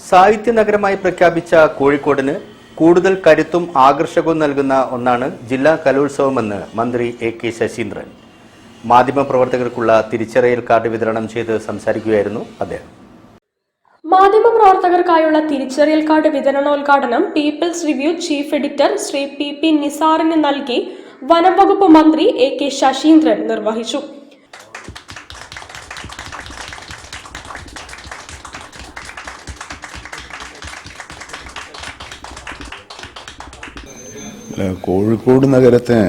സാഹിത്യ നഗരമായി പ്രഖ്യാപിച്ച കോഴിക്കോടിന് കൂടുതൽ കരുത്തും ആകർഷകവും നൽകുന്ന ഒന്നാണ് ജില്ലാ കലോത്സവമെന്ന് മന്ത്രി എ.കെ. ശശീന്ദ്രൻ. മാധ്യമപ്രവർത്തകർക്കുള്ള തിരിച്ചറിയൽ കാർഡ് വിതരണം ചെയ്ത് സംസാരിക്കുകയായിരുന്നു അദ്ദേഹം. മാധ്യമപ്രവർത്തകർക്കായുള്ള തിരിച്ചറിയൽ കാർഡ് വിതരണോദ്ഘാടനം people's review chief editor Shri P നിസാറിന് നൽകി വനം വകുപ്പ് മന്ത്രി എ.കെ. ശശീന്ദ്രൻ നിർവഹിച്ചു. കോഴിക്കോട് നഗരത്തെ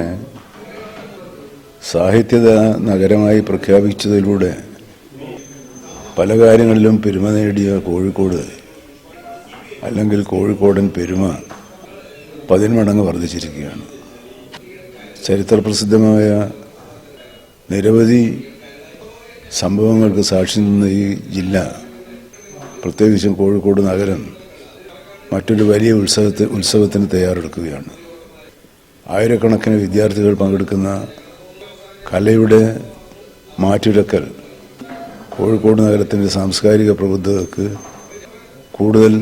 സാഹിത്യ നഗരമായി പ്രഖ്യാപിച്ചതിലൂടെ പല കാര്യങ്ങളിലും പെരുമ നേടിയ കോഴിക്കോട്, അല്ലെങ്കിൽ കോഴിക്കോടൻ പെരുമ 10 മടങ്ങ് വർദ്ധിച്ചിരിക്കുകയാണ്. ചരിത്രപ്രസിദ്ധമായ നിരവധി സംഭവങ്ങൾക്ക് സാക്ഷി നിന്ന ഈ ജില്ല, പ്രത്യേകിച്ചും കോഴിക്കോട് നഗരം, മറ്റൊരു വലിയ ഉത്സവത്തിന് തയ്യാറെടുക്കുകയാണ്. ആയിരക്കണക്കിന് വിദ്യാർത്ഥികൾ പങ്കെടുക്കുന്ന കലയുടെ മാറ്റുരക്കൽ കോഴിക്കോട് നഗരത്തിൻ്റെ സാംസ്കാരിക പ്രബുദ്ധതയ്ക്ക് കൂടുതൽ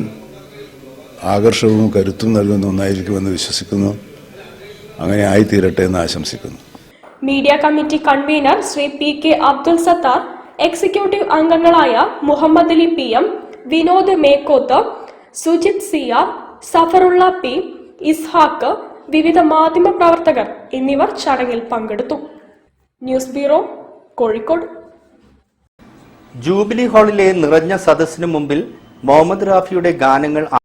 ആകർഷകവും കരുത്തും നൽകുന്ന ഒന്നായിരിക്കുമെന്ന് വിശ്വസിക്കുന്നു. അങ്ങനെ ആയിത്തീരട്ടെ എന്ന് ആശംസിക്കുന്നു. Media committee convener Shri P K. Abdul Sattar, executive അംഗങ്ങളായ മുഹമ്മദ് അലി PM, വിനോദ് മേക്കോത്ത്, സുജിത് സിയാർ, സഫറുള്ള P, ഇസ്ഹാഖ്, വിവിധ മാധ്യമ പ്രവർത്തകർ എന്നിവർ ചടങ്ങിൽ പങ്കെടുത്തു. News bureau, Kozhikode. ജൂബിലി ഹാളിലെ നിറഞ്ഞ സദസ്സിനു മുമ്പിൽ മുഹമ്മദ് റാഫിയുടെ ഗാനങ്ങൾ